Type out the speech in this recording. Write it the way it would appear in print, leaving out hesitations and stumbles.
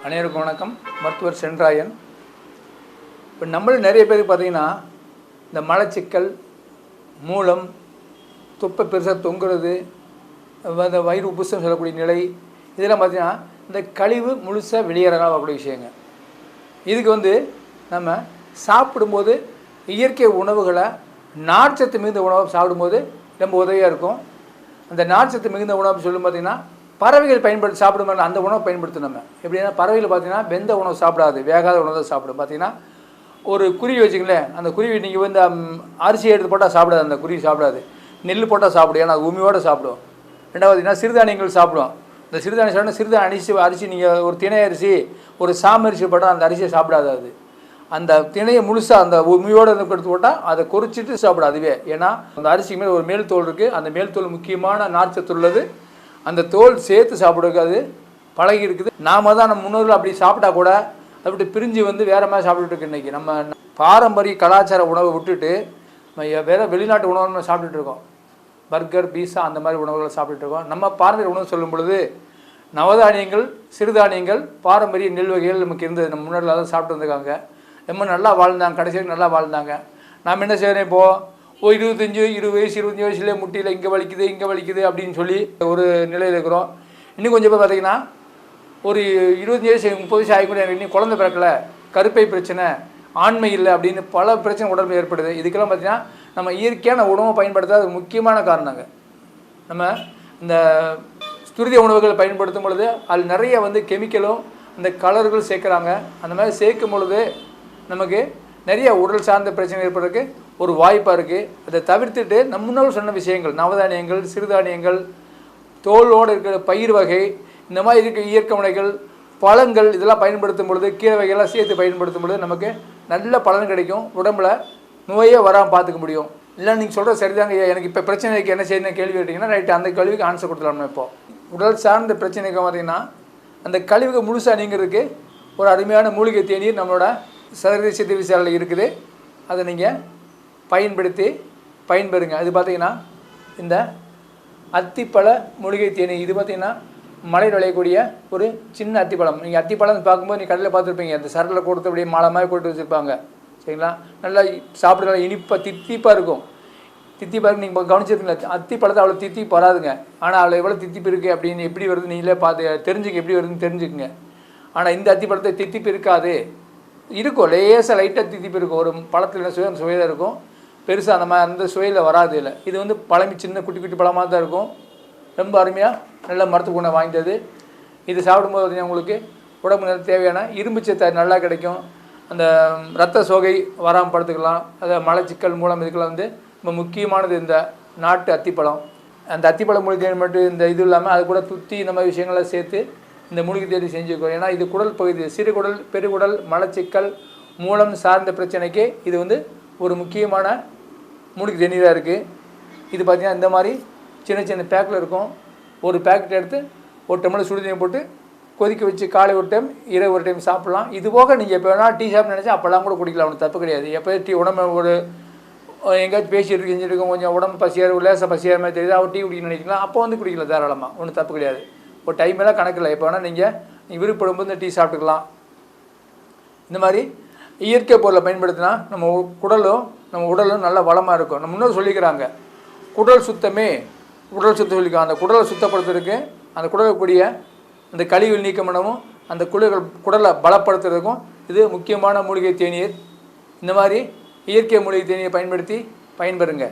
அனைவருக்கும் வணக்கம். மருத்துவர் சென்றாயன். இப்போ நம்மளும் நிறைய பேருக்கு பார்த்திங்கன்னா இந்த மலச்சிக்கல், மூலம், தொப்பை பெருசாக தொங்குறது, அந்த வயிறு உப்புசம் சொல்லக்கூடிய நிலை, இதெல்லாம் பார்த்திங்கன்னா இந்த கழிவு முழுசாக வெளியேறலாம் வரக்கூடிய விஷயங்க. இதுக்கு நம்ம சாப்பிடும்போது இயற்கை உணவுகளை நார்ச்சத்து மிகுந்த உணவை சாப்பிடும்போது ரொம்ப உதவியாக இருக்கும். அந்த நார்ச்சத்து மிகுந்த உணவு சொல்லும் பார்த்திங்கன்னா பறவைகள் பயன்படுத்தி சாப்பிடும்போது அந்த உணவை பயன்படுத்தணும். நம்ம எப்படின்னா பறவைகள் பார்த்திங்கன்னா வெந்த உணவு சாப்பிடாது, வேகாத உணவு தான் சாப்பிடும். பார்த்திங்கன்னா ஒரு குருவி வச்சுங்களேன், அந்த குருவி நீங்கள் அரிசி எடுத்து போட்டால் சாப்பிடாது, அந்த குருவி சாப்பிடாது. நெல் போட்டால் சாப்பிடும், ஏன்னா அது உமியோடு சாப்பிடும். ரெண்டாவது பார்த்திங்கன்னா சிறுதானியங்கள் சாப்பிடும். இந்த சிறுதானியம் சாப்பிட்டா சிறுதானிய அரிசி நீங்கள் ஒரு திணை அரிசி ஒரு சாமரிசி போட்டால் அந்த அரிசியை சாப்பிடாது. அது அந்த திணையை முழுசாக அந்த உமியோடு எடுத்து போட்டால் அதை குறிச்சிட்டு சாப்பிடும் அதுவே. ஏன்னா அந்த அரிசிக்கு மேலே ஒரு மேல் தோல் இருக்குது, அந்த மேல் தோல் முக்கியமான நார்ச்சத்து உள்ளது. அந்த தோல் சேர்த்து சாப்பிடுறதுக்கு அது பழகி இருக்குது. நாம தான் நம்ம முன்னோர்கள் அப்படி சாப்பிட்டா கூட அப்படி பிரிஞ்சு வேறு மாதிரி சாப்பிட்டுட்டு இருக்கு. இன்றைக்கி நம்ம பாரம்பரிய கலாச்சார உணவை விட்டுட்டு வேறு வெளிநாட்டு உணவு நம்ம சாப்பிட்டுட்டு இருக்கோம். பர்கர், பீஸா அந்த மாதிரி உணவுகளை சாப்பிட்டுட்டு இருக்கோம். நம்ம பாரம்பரிய உணவு சொல்லும் பொழுது நவதானியங்கள், சிறுதானியங்கள், பாரம்பரிய நெல் வகைகள் நமக்கு இருந்தது. நம்ம முன்னோர்கள் அதை சாப்பிட்டு வந்திருக்காங்க. ரொம்ப நல்லா வாழ்ந்தாங்க, கடைசியாக நல்லா வாழ்ந்தாங்க. நாம் என்ன செய்கிறோம், இப்போது 20 வயசுலேயே முட்டியில் இங்கே வலிக்குது அப்படின்னு சொல்லி ஒரு நிலையில் இருக்கிறோம். இன்னும் கொஞ்சம் பேர் பார்த்திங்கன்னா ஒரு 25 வயசு 30 வயசு ஆகிக்கூட இன்னும் குழந்தை பிறக்கலை, கருப்பை பிரச்சனை, ஆண்மை இல்லை அப்படின்னு பல பிரச்சனை உடம்பு ஏற்படுது. இதுக்கெல்லாம் பார்த்திங்கன்னா நம்ம இயற்கையான உணவை பயன்படுத்தாது முக்கியமான காரணங்க. நம்ம இந்த துரித உணவுகளை பயன்படுத்தும் பொழுது அதில் நிறைய கெமிக்கலும் இந்த கலர்கள் சேர்க்குறாங்க. அந்த மாதிரி சேர்க்கும் பொழுது நமக்கு நிறைய உடல் சார்ந்த பிரச்சனை ஏற்படுறதுக்கு ஒரு வாய்ப்பாக இருக்குது. அதை தவிர்த்துட்டு நம்ம முன்னோர்கள் சொன்ன விஷயங்கள், நவதானியங்கள், சிறுதானியங்கள், தோலோடு இருக்கிற பயிர் வகை, இந்த மாதிரி இருக்கிற இயற்கை முறைகள், பழங்கள், இதெல்லாம் பயன்படுத்தும் பொழுது, கீரை வகையெல்லாம் சேர்த்து பயன்படுத்தும் பொழுது நமக்கு நல்ல பலன் கிடைக்கும். உடம்புல நோயே வராமல் பார்த்துக்க முடியும். இல்லை நீங்கள் சொல்கிற சரிதாங்க, எனக்கு இப்போ பிரச்சனைக்கு என்ன செய்யணும் கேள்வி கேட்டிங்கன்னா ரைட்டு, அந்த கேள்விக்கு ஆன்சர் கொடுத்துடலாம். இப்போது உடல் சார்ந்த பிரச்சனைக்கு பார்த்திங்கன்னா அந்த கழிவுக்கு முழுசாக நீங்கிறதுக்கு ஒரு அருமையான மூலிகை தேநீர் நம்மளோட சர்வதேச சிகிச்சையில் இருக்குது. அதை நீங்கள் பயன்பெறுங்க. அது பார்த்திங்கன்னா இந்த அத்திப்பழ மூலிகை தேநீர். இது பார்த்திங்கன்னா மலையில் விளையக்கூடிய ஒரு சின்ன அத்திப்பழம். நீங்கள் அத்திப்பழம் பார்க்கும்போது நீங்கள் கடையில் பார்த்துருப்பீங்க, அந்த சரலில் கொடுத்து அப்படியே மாலை மாதிரி கொடுத்து வச்சுருப்பாங்க. சரிங்களா, நல்லா சாப்பிட நல்லா இனிப்பாக தித்திப்பாக இருக்கும். தித்திப்பாக இருக்கு. நீங்கள் கவனிச்சிருக்கீங்களா? அத்திப்பழத்தை அவ்வளோ தித்திப்பு வராதுங்க. ஆனால் அதில் எவ்வளோ தித்திப்பு இருக்குது அப்படின்னு எப்படி வருது நீங்களே பார்த்து தெரிஞ்சுக்க, எப்படி வருதுன்னு தெரிஞ்சுக்குங்க. ஆனால் இந்த அத்திப்பழத்தை தித்திப்பு இருக்காது, இருக்கும் லேசாக லைட்டாக தித்திப்பு இருக்கும். ஒரு பழத்தில் சுவையில் இருக்கும், பெருசாக அந்த மாதிரி அந்த சுவையில் வராது. இல்லை, இது பழமி சின்ன குட்டி குட்டி பழமாக தான் இருக்கும். ரொம்ப அருமையாக நல்ல மருத்துவ குணம் வாய்ந்தது. இது சாப்பிடும்போது பார்த்திங்கன்னா உங்களுக்கு உடம்புக்கு தேவையான இரும்பு சத்து நல்லா கிடைக்கும். அந்த இரத்த சோகை வராமல் படுத்துக்கலாம். அதை மலச்சிக்கல், மூலம் இதுக்கெல்லாம் ரொம்ப முக்கியமானது இந்த நாட்டு அத்திப்பழம். அந்த அத்திப்பழம் மூலிகை மட்டும் இந்த இது இல்லாமல் அது கூட துத்தி இந்த மாதிரி விஷயங்களை சேர்த்து இந்த மூலிகை தேடி செஞ்சுக்கோ. ஏன்னா இது குடல் பகுதி, சிறுகுடல், பெருகுடல், மலச்சிக்கல், மூலம் சார்ந்த பிரச்சனைக்கு இது ஒரு முக்கியமான மூலிகை தேநீராக இருக்குது. இது பார்த்திங்கன்னா இந்த மாதிரி சின்ன சின்ன பேக்கில் இருக்கும். ஒரு பேக்கெட் எடுத்து ஒரு டம்ளர் சுடுதண்ணி போட்டு கொதிக்க வச்சு காலை ஒரு டைம், இரவு ஒரு டைம் சாப்பிட்லாம். இது போக நீங்கள் எப்போ வேணால் டீ சாப்பிட்டு நினச்சா அப்போல்லாம் கூட குடிக்கலாம், ஒன்றும் தப்பு கிடையாது. எப்போ டீ உடம்பு ஒரு எங்கேயாச்சும் பேசிட்டு செஞ்சுருக்கோம், கொஞ்சம் உடம்பு பசியாக லேசாக பசியாக மாதிரி தெரியுது, அவர் டீ குடிக்கணும்னு நினைக்கலாம், அப்போ குடிக்கலாம் தாராளமாக, ஒன்றும் தப்பு கிடையாது. ஒரு டைமெல்லாம் கணக்கில்லை, எப்போ வேணால் நீங்கள் விருப்பப்படும்போது இந்த டீ சாப்பிட்டுக்கலாம். இந்த மாதிரி இயற்கை பொருளை பயன்படுத்தினா நம்ம உடலும் நல்ல வளமாக இருக்கும். நம்ம முன்னோர் சொல்லிக்கிறாங்க, குடல் சுத்தமே உடல் சுத்தம் சொல்லிக்கலாம். அந்த குடலை சுத்தப்படுத்துறதுக்கு, அந்த குடலக்கூடிய அந்த கழிவுகள் நீக்கம் பண்ணவும், அந்த குடலை பலப்படுத்துறதுக்கும் இது முக்கியமான மூலிகை தேநீர். இந்த மாதிரி இயற்கை மூலிகை தேநீரை பயன்படுத்தி பயன்பெறுங்க.